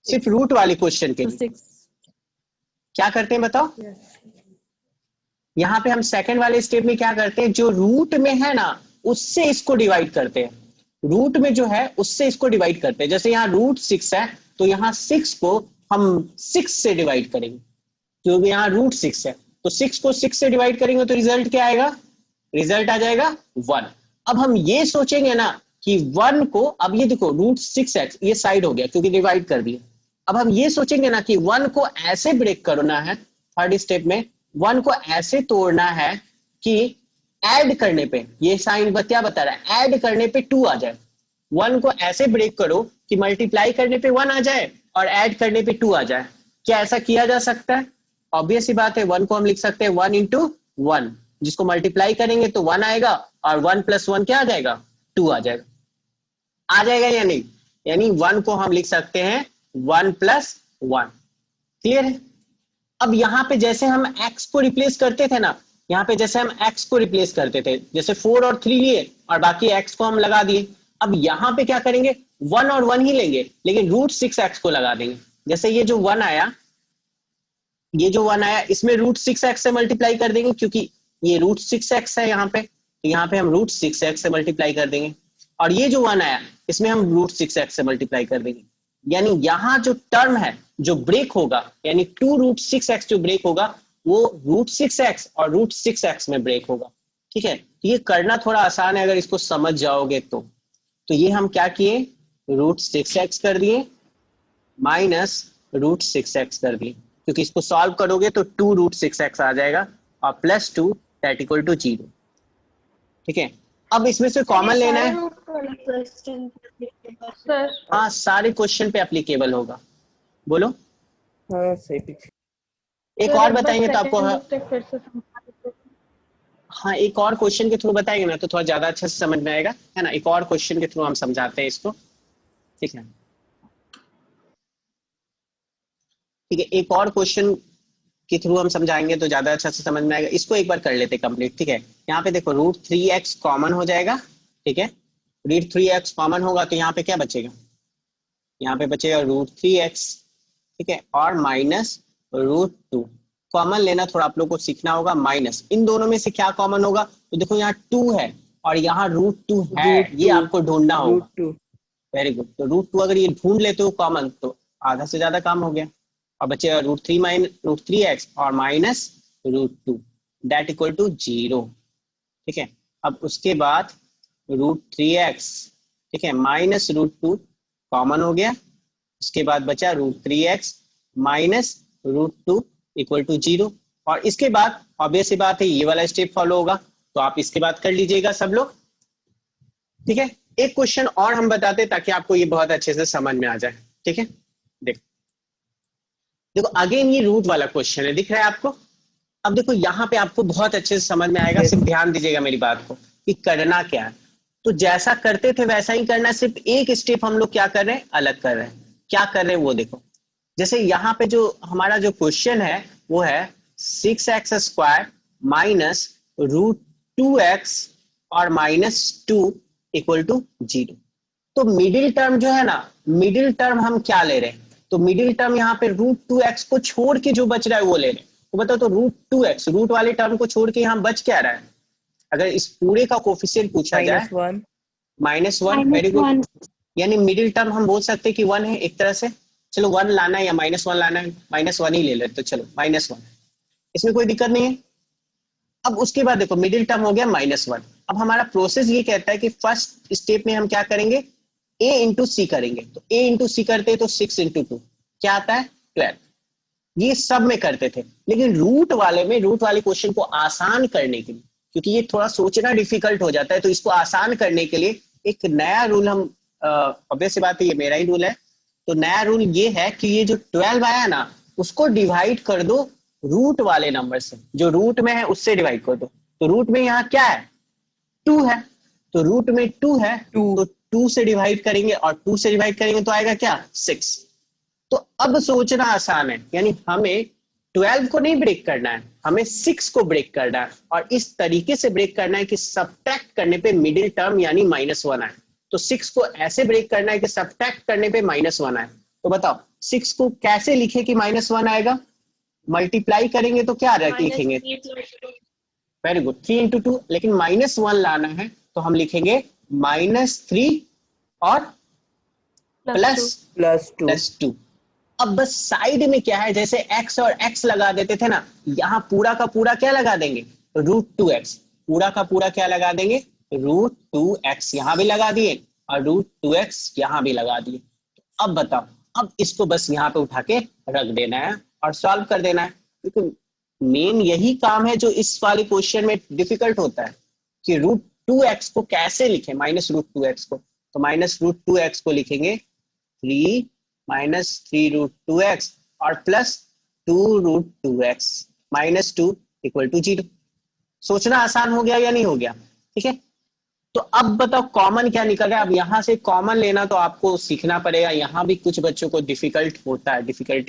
सिर्फ रूट वाले क्वेश्चन के लिए क्या करते हैं बताओ। यहाँ पे हम सेकंड वाले स्टेप में क्या करते हैं, जो रूट में है ना उससे इसको डिवाइड करते हैं, रूट में जो है उससे इसको डिवाइड करते हैं। जैसे यहाँ √6 है तो यहाँ 6 को हम 6 से डिवाइड करेंगे, क्योंकि यहाँ √6 है, तो 6 को 6 से डिवाइड करेंगे तो रिजल्ट क्या आएगा, रिजल्ट आ जाएगा 1। अब हम ये सोचेंगे ना कि 1 को, अब ये देखो √6x ये साइड हो गया क्योंकि डिवाइड कर दिया। अब हम ये सोचेंगे ना कि 1 को ऐसे ब्रेक करना है, थर्ड स्टेप में 1 को ऐसे तोड़ना है कि ऐड करने पे, ये साइन क्या बता रहा है, ऐड करने पे 2 आ जाए। 1 को ऐसे ब्रेक करो कि मल्टीप्लाई करने पे 1 आ जाए और ऐड करने पे 2 आ जाए। क्या ऐसा किया जा सकता है? ऑब्वियस ही बात है, 1 को हम लिख सकते हैं 1 × 1, जिसको मल्टीप्लाई करेंगे तो 1 आएगा और 1 + 1 क्या आ जाएगा, 2 आ जाएगा। आ जाएगा या नहीं, यानी 1 को हम लिख सकते हैं 1 + 1। क्लियर है। अब यहाँ पे जैसे हम x को रिप्लेस करते थे ना, यहाँ पे जैसे हम x को रिप्लेस करते थे, जैसे 4 और 3 लिए और बाकी x को हम लगा दिए। अब यहाँ पे क्या करेंगे, 1 और 1 ही लेंगे, लेकिन √6x को लगा देंगे। जैसे ये जो 1 आया, ये जो 1 आया इसमें √6x से मल्टीप्लाई कर देंगे, क्योंकि ये √6x है यहाँ पे, तो यहाँ पे हम √6x से मल्टीप्लाई कर देंगे। और ये जो 1 आया इसमें हम √6x से मल्टीप्लाई कर देंगे। यानी यहाँ जो टर्म है जो ब्रेक होगा, यानी 2√6x जो ब्रेक होगा वो √6x और √6x में ब्रेक होगा। ठीक है, ये करना थोड़ा आसान है अगर इसको समझ जाओगे तो। ये हम क्या किए, √6x कर दिए माइनस √6x कर दिए, क्योंकि इसको सॉल्व करोगे तो 2√6x आ जाएगा और +2 दैट इक्वल टू 0। ठीक है, अब इसमें से कॉमन लेना है। हाँ, सारे क्वेश्चन पे एप्लीकेबल होगा। बोलो। हाँ सही। एक और बताएंगे तो आपको, हाँ एक और क्वेश्चन के थ्रू बताएंगे ना तो थोड़ा ज्यादा अच्छा से समझ में आएगा, है ना। एक और क्वेश्चन के थ्रू हम समझाते हैं इसको। ठीक है, ठीक है, एक और क्वेश्चन के थ्रू हम समझाएंगे तो ज्यादा अच्छा से समझ में आएगा। इसको एक बार कर लेते कंप्लीट। ठीक है, यहाँ पे देखो √3x कॉमन हो जाएगा। ठीक है, √3x कॉमन होगा तो यहाँ पे क्या बचेगा, यहाँ पे बचेगा √3x। ठीक है, और माइनस √2 कॉमन लेना थोड़ा आप लोग को सीखना होगा। माइनस इन दोनों में से क्या कॉमन होगा, तो देखो यहाँ 2 है और यहाँ √2 है, ये आपको ढूंढना होगा। Very good. तो √2 अगर ये ढूंढ लेते हो कॉमन तो आधा से ज्यादा काम हो गया, और बचेगा √3x और माइनस √2 दैट इक्वल टू 0। ठीक है, अब उसके बाद √3x, ठीक है, माइनस √2 कॉमन हो गया, उसके बाद बचा √3x minus root two equal to 0। और इसके बाद ऑब्वियस सी बात है ये वाला स्टेप फॉलो होगा, तो आप इसके बाद कर लीजिएगा सब लोग। ठीक है, एक क्वेश्चन और हम बताते हैं ताकि आपको ये बहुत अच्छे से समझ में आ जाए। ठीक है, देखो देखो अगेन ये रूट वाला क्वेश्चन है, दिख रहा है आपको। अब देखो यहाँ पे आपको बहुत अच्छे से समझ में आएगा, सिर्फ ध्यान दीजिएगा मेरी बात को कि करना क्या है। तो जैसा करते थे वैसा ही करना है, सिर्फ एक स्टेप हम लोग क्या कर रहे हैं, अलग कर रहे हैं। क्या कर रहे हैं वो देखो। जैसे यहाँ पे जो हमारा जो क्वेश्चन है वो है 6x square minus root 2x और माइनस 2 इक्वल टू 0। तो मिडिल टर्म जो है ना, मिडिल टर्म हम क्या ले रहे हैं, तो मिडिल टर्म यहाँ पे रूट 2x को छोड़ के जो बच रहा है वो ले रहे हैं। तो बताओ, तो रूट 2x रूट वाले टर्म को छोड़ के यहाँ बच क्या रहा है? अगर इस पूरे का कोफिशिएंट पूछा जाए -1, वेरी गुड। यानी मिडिल टर्म हम बोल सकते हैं कि 1 है एक तरह से। चलो 1 लाना है या -1 लाना है, -1 ही ले लेते, तो चलो -1, इसमें कोई दिक्कत नहीं है। अब उसके बाद देखो मिडिल टर्म हो गया -1। अब हमारा प्रोसेस ये कहता है कि फर्स्ट स्टेप में हम क्या करेंगे, a इंटू सी करेंगे। तो a इंटू सी करते हैं तो 6 इंटू 2 क्या आता है, 12। ये सब में करते थे, लेकिन रूट वाले में, रूट वाले क्वेश्चन को आसान करने के लिए, क्योंकि ये थोड़ा सोचना डिफिकल्ट हो जाता है, तो इसको आसान करने के लिए एक नया रूल हम, ऑब्वियस सी बात है ये मेरा ही रूल है, तो नया रूल ये है कि ये जो 12 आया ना उसको डिवाइड कर दो रूट वाले नंबर से, जो रूट में है उससे डिवाइड कर दो। तो रूट में यहाँ क्या है, 2 है, तो रूट में 2 है, तो 2 से डिवाइड करेंगे और 2 से डिवाइड करेंगे तो आएगा क्या, 6। तो अब सोचना आसान है, यानी हमें 12 को नहीं ब्रेक करना है, हमें 6 को ब्रेक करना है, और इस तरीके से ब्रेक करना है कि सब्ट्रैक्ट करने पे मिडिल टर्म यानी -1 आए। तो 6 को ऐसे ब्रेक करना है कि सब्ट्रैक्ट करने पे -1 आए। तो बताओ 6 को कैसे लिखे कि -1 आएगा, मल्टीप्लाई करेंगे तो क्या लिखेंगे, वेरी गुड, 3 इंटू 2, लेकिन -1 लाना है तो हम लिखेंगे -3 और प्लस 2। अब बस साइड में क्या है, जैसे x और x लगा देते थे ना, यहाँ पूरा का पूरा क्या लगा देंगे, रूट 2x, पूरा का पूरा क्या लगा देंगे, रूट 2x यहाँ भी लगा दिए और रूट 2x यहाँ भी लगा दिए। अब बताओ, अब इसको बस यहाँ पे उठा के रख देना है और सॉल्व कर देना है, क्योंकि मेन यही काम है जो इस वाले क्वेश्चन में डिफिकल्ट होता है कि रूट 2x को कैसे लिखें, -√2x को। तो -√2x को लिखेंगे 3 -3 रूट 2x और plus 2 root 2x -2 equal to 0। सोचना आसान हो गया या नहीं हो गया, ठीक है। तो अब बताओ कॉमन क्या निकल रहा है। अब यहाँ से कॉमन लेना तो आपको सीखना पड़ेगा, यहाँ भी कुछ बच्चों को डिफिकल्टी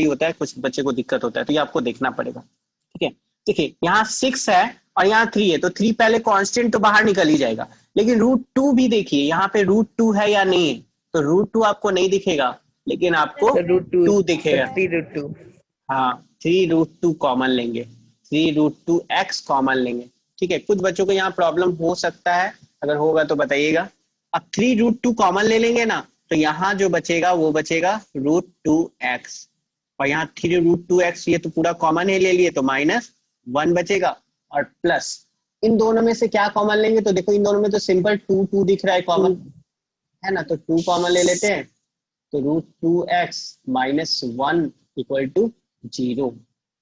होता है, कुछ बच्चे को दिक्कत होता है, तो ये आपको देखना पड़ेगा, ठीक है। देखिए यहाँ 6 है और यहाँ 3 है, तो 3 पहले कांस्टेंट तो बाहर निकल ही जाएगा, लेकिन रूट 2 भी देखिए यहाँ पे रूट 2 है या नहीं है, तो रूट 2 आपको नहीं दिखेगा, लेकिन आपको रूट 2 दिखेगा। 3 रूट 2, हाँ 3 रूट 2 कॉमन लेंगे, 3 रूट 2x कॉमन लेंगे, ठीक है। कुछ बच्चों को यहाँ प्रॉब्लम हो सकता है, अगर होगा तो बताइएगा। अब 3 रूट 2 कॉमन ले लेंगे ना, तो यहाँ जो बचेगा वो बचेगा रूट 2x, और यहाँ 3 रूट 2x ये तो पूरा कॉमन है ले लिए, तो -1 बचेगा, और प्लस इन दोनों में से क्या कॉमन लेंगे, तो देखो इन दोनों में तो सिंपल 2 दिख रहा है कॉमन, है ना, तो 2 कॉमन ले लेते हैं, तो रूट 2x -1 इक्वल टू 0।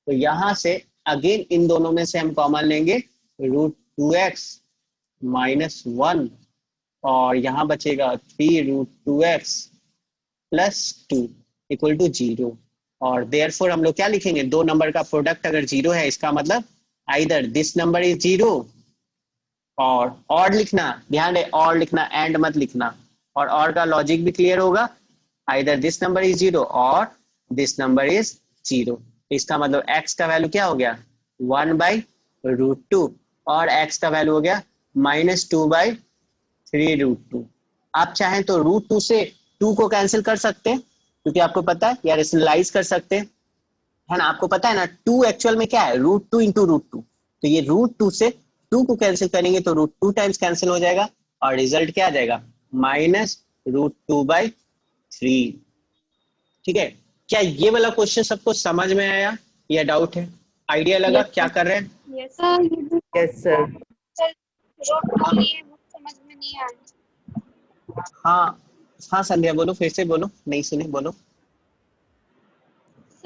तो यहाँ से अगेन इन दोनों में से हम कॉमन लेंगे रूट 2x -1, और यहाँ बचेगा 3 root 2x plus 2 equal to 0। और देयरफॉर हम लोग क्या लिखेंगे, दो नंबर का प्रोडक्ट अगर 0 है, इसका मतलब आइदर दिस नंबर इज 0, और लिखना, ध्यान दे, और लिखना, एंड मत लिखना, और का लॉजिक भी क्लियर होगा, आइदर दिस नंबर इज 0 और दिस नंबर इज 0। इसका मतलब x का वैल्यू क्या हो गया, 1/√2, और x का वैल्यू हो गया -2/3√2। आप चाहें तो √2 से 2 को कैंसिल कर सकते हैं, क्योंकि आपको पता है, या रेशनलाइज कर सकते हैं, है ना, आपको पता है ना 2 एक्चुअल में क्या है, √2 इंटू √2, तो ये √2 से 2 को कैंसिल करेंगे तो √2 टाइम्स कैंसिल हो जाएगा, और रिजल्ट क्या आ जाएगा, -√2/3। ठीक है, क्या ये वाला क्वेश्चन सबको समझ में आया या डाउट है, आइडिया लगा क्या कर रहे हैं? Yes sir, yes sir. समझ में नहीं आया। हाँ संध्या बोलो, फिर से बोलो, नहीं सुने, बोलो।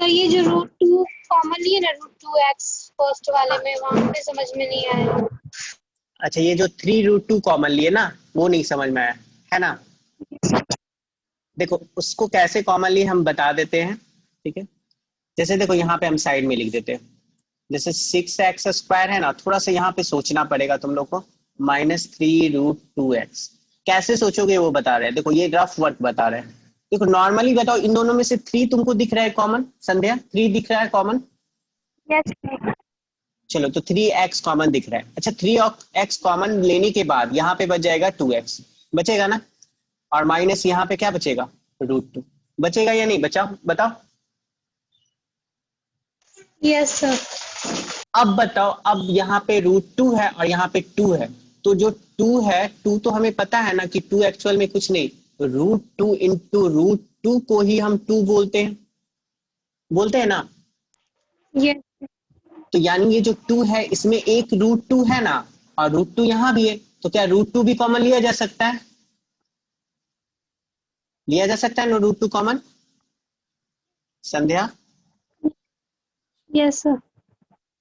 सर ये जो √2 कॉमन है ना, √2x फर्स्ट वाले में, वहां पे समझ में नहीं आया। अच्छा, ये जो 3√2 कॉमन लिए ना, वो नहीं समझ में आया है ना। देखो उसको कैसे कॉमन लिए हम बता देते हैं, ठीक है। जैसे देखो यहाँ पे हम साइड में लिख देते हैं, जैसे 6x² है ना, थोड़ा सा यहाँ पे सोचना पड़ेगा तुम लोग को, -3√2x कैसे सोचोगे वो बता रहे हैं। देखो ये रफ वर्क बता रहे हैं। देखो नॉर्मली बताओ, इन दोनों में से 3 तुमको दिख रहा है कॉमन, संध्या 3 दिख रहा है कॉमन। यस चलो तो 3x कॉमन दिख रहा है। अच्छा 3x कॉमन लेने के बाद यहाँ पे बच जाएगा 2x, बचेगा ना, और माइनस यहाँ पे क्या बचेगा, √2 बचेगा या नहीं, बचाओ बताओ। Yes sir. अब बताओ, अब यहाँ पे √2 है और यहाँ पे 2 है, तो जो 2 है, 2 तो हमें पता है ना कि 2 एक्चुअल में कुछ नहीं, √2 इंटू √2 को ही हम 2 बोलते हैं ना। यस तो यानी ये जो 2 है इसमें एक √2 है ना, और √2 यहाँ भी है, तो क्या √2 भी कॉमन लिया जा सकता है, लिया जा सकता है ना √2 कॉमन, संध्या यस सर।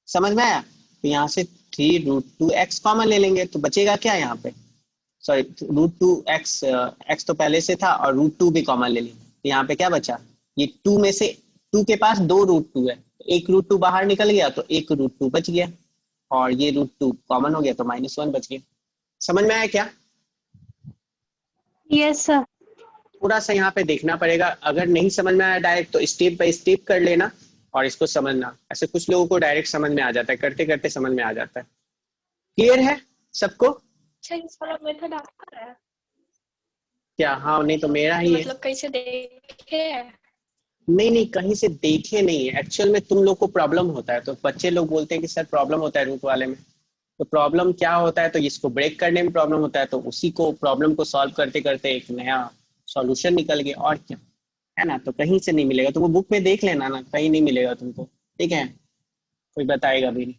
समझ में आया। तो यहाँ से 3√2x कॉमन ले लेंगे, तो बचेगा क्या यहाँ पे, सॉरी √2x, x तो पहले से था, और √2 भी कॉमन ले लेंगे, तो यहाँ पे क्या बचा, ये 2 में से 2 के पास 2 √2 है, एक √2 बाहर निकल गया तो एक √2 बच गया, और ये √2 कॉमन हो गया तो -1 बच गया। समझ में आया क्या। Yes sir. थोड़ा सा यहाँ पे देखना पड़ेगा, अगर नहीं समझ में आया डायरेक्ट तो स्टेप बाय स्टेप कर लेना और इसको समझना। ऐसे कुछ लोगों को डायरेक्ट समझ में आ जाता है, करते करते समझ में आ जाता है। क्लियर है सबको। अच्छा इस वाला मेथड आपका है क्या, हाँ नहीं तो मेरा ही है। मतलब कैसे देखे है? नहीं नहीं, कहीं से देखे नहीं है, एक्चुअल में तुम लोग को प्रॉब्लम होता है, तो बच्चे लोग बोलते हैं कि सर प्रॉब्लम होता है रूट वाले में। तो प्रॉब्लम क्या होता है, तो इसको ब्रेक करने में प्रॉब्लम होता है, तो उसी को प्रॉब्लम को सॉल्व करते करते एक नया सॉल्यूशन निकल गया, और क्या है ना। तो कहीं से नहीं मिलेगा तुमको, बुक में देख लेना ना, कहीं नहीं मिलेगा तुमको, ठीक है, कोई बताएगा भी नहीं।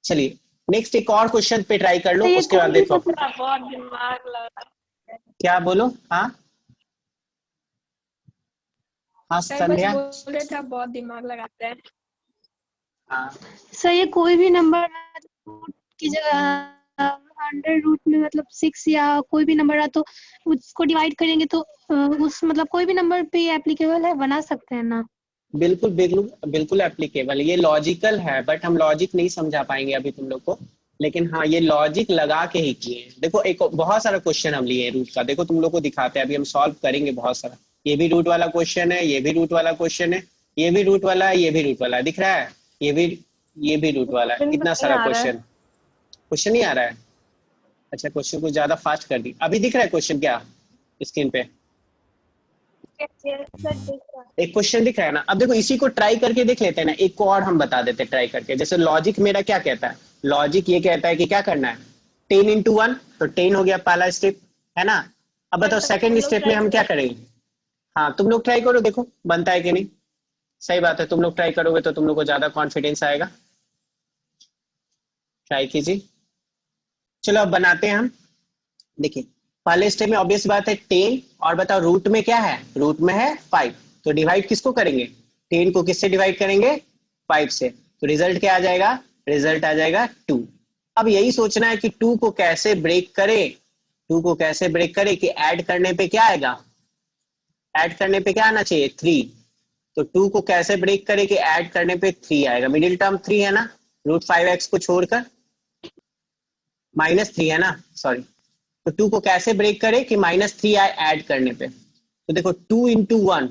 चलिए नेक्स्ट एक और क्वेश्चन पे ट्राई कर लो, तो ये उसके बाद कोई भी देखो। मतलब बहुत दिमाग लगा क्या बोलो, हाँ हाँ सर, बस संध्या। बोल रहे थे आप बहुत दिमाग लगाते हैं। हाँ सर ये कोई भी नंबर रूट की जगह अंडर रूट में मतलब 6 या कोई भी नंबर है तो उसको डिवाइड करेंगे तो उस मतलब कोई भी नंबर पे एप्लीकेबल है, बना सकते हैं ना। बिल्कुल बिल्कुल बिल्कुल एप्लीकेबल, ये लॉजिकल है, बट हम लॉजिक नहीं समझा पाएंगे अभी तुम लोग को, लेकिन हाँ ये लॉजिक लगा के ही किए हैं। देखो एक बहुत सारा क्वेश्चन हम लिए हैं रूट का, देखो तुम लोग को दिखाते हैं, अभी हम सॉल्व करेंगे बहुत सारा। ये भी रूट वाला क्वेश्चन है, ये भी रूट वाला क्वेश्चन है, ये भी रूट वाला है, ये भी रूट वाला है, दिख रहा है, ये भी रूट वाला है, कितना नहीं सारा आ रहा है। क्वेश्चन। क्वेश्चन नहीं आ रहा है, अच्छा क्वेश्चन को ज्यादा फास्ट कर दी। अभी दिख रहा है क्वेश्चन क्या स्क्रीन पे, एक क्वेश्चन दिख रहा है ना। अब देखो इसी को ट्राई करके देख लेते हैं ना, एक को और हम बता देते हैं ट्राई करके। जैसे लॉजिक मेरा क्या कहता है, लॉजिक ये कहता है कि क्या करना है, 10 into 1, तो 10 हो गया पहला स्टेप, है ना। अब बताओ सेकंड स्टेप में हम क्या करेंगे। हाँ तुम लोग ट्राई करो, देखो बनता है कि नहीं। सही बात है, तुम लोग ट्राई करोगे तो तुम लोग को ज्यादा कॉन्फिडेंस आएगा, ट्राई कीजिए। चलो अब बनाते हैं हम। देखिए पहले स्टेप में ऑब्वियस बात है 10, और बताओ रूट में क्या है, रूट में है 5, तो डिवाइड किसको करेंगे, 10 को किससे डिवाइड करेंगे, 5 से, तो रिजल्ट क्या आ जाएगा, रिजल्ट आ जाएगा 2। अब यही सोचना है कि 2 को कैसे ब्रेक करे, 2 को कैसे ब्रेक करे कि ऐड करने पे क्या आएगा, ऐड करने पे क्या आना चाहिए 3, तो 2 को कैसे ब्रेक करे कि ऐड करने पे 3 आएगा, मिडिल टर्म 3 है ना, √5x को छोड़कर, -3 है ना, सॉरी। तो 2 को कैसे ब्रेक करे कि -3 आए ऐड करने पे, तो देखो 2 into 1,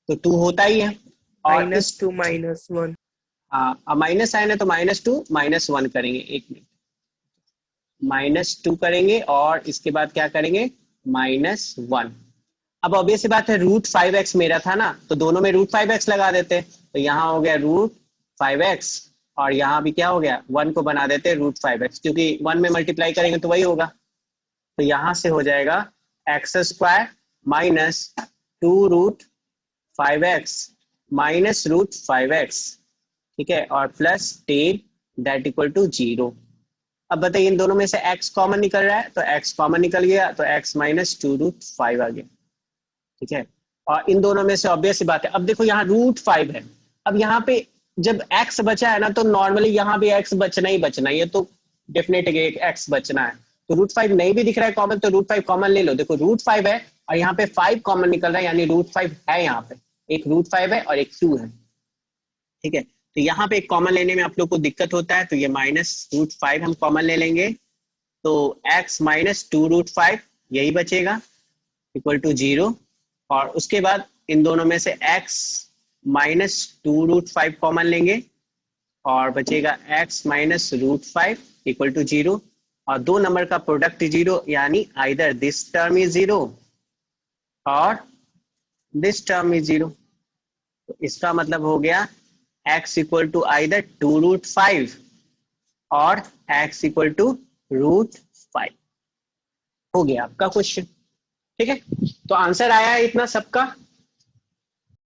तो 2 होता ही है, और इस -2 -1 हाँ अब माइनस साइन है तो -2 -1 करेंगे, एक मिनट, -2 करेंगे और इसके बाद क्या करेंगे, -1। अब ऑब्वियस सी बात है √5x मेरा था ना, तो दोनों में √5x लगा देते, तो यहाँ हो गया √5x, और यहाँ भी क्या हो गया 1 को बना देते √5x, क्योंकि 1 में मल्टीप्लाई करेंगे तो वही होगा, तो यहां से हो जाएगा x² - 2√5x -√5x, ठीक है, और प्लस 10 दैट इक्वल टू 0। अब बताइए इन दोनों में से x कॉमन निकल रहा है, तो x कॉमन निकल गया, तो x - 2√5 आ गया, ठीक है। और इन दोनों में से ऑब्वियस सी बात है। अब देखो यहाँ √5 है, अब यहाँ पे जब x बचा है ना तो नॉर्मली यहाँ भी x बचना ही बचना, ये तो डेफिनेट है कि x बचना है। तो √5 नहीं भी दिख रहा है कॉमन, तो √5 कॉमन ले लो। देखो √5 है और यहाँ पे 5 कॉमन निकल रहा है, यानी √5 है यहाँ पे, एक √5 है और एक 2 है, ठीक है। तो यहाँ पे एक कॉमन लेने में आप लोग को दिक्कत होता है, तो ये -√5 हम कॉमन ले लेंगे, तो x माइनस 2√5 यही बचेगा इक्वल टू 0। और उसके बाद इन दोनों में से x माइनस 2√5 कॉमन लेंगे और बचेगा x माइनस √5 इक्वल टू 0। और दो नंबर का प्रोडक्ट 0, यानी आइदर दिस टर्म इज 0 और दिस टर्म इज 0। तो इसका मतलब हो गया x इक्वल टू आइदर 2√5 और x इक्वल टू √5। हो गया आपका क्वेश्चन, ठीक है। तो आंसर आया है इतना सबका।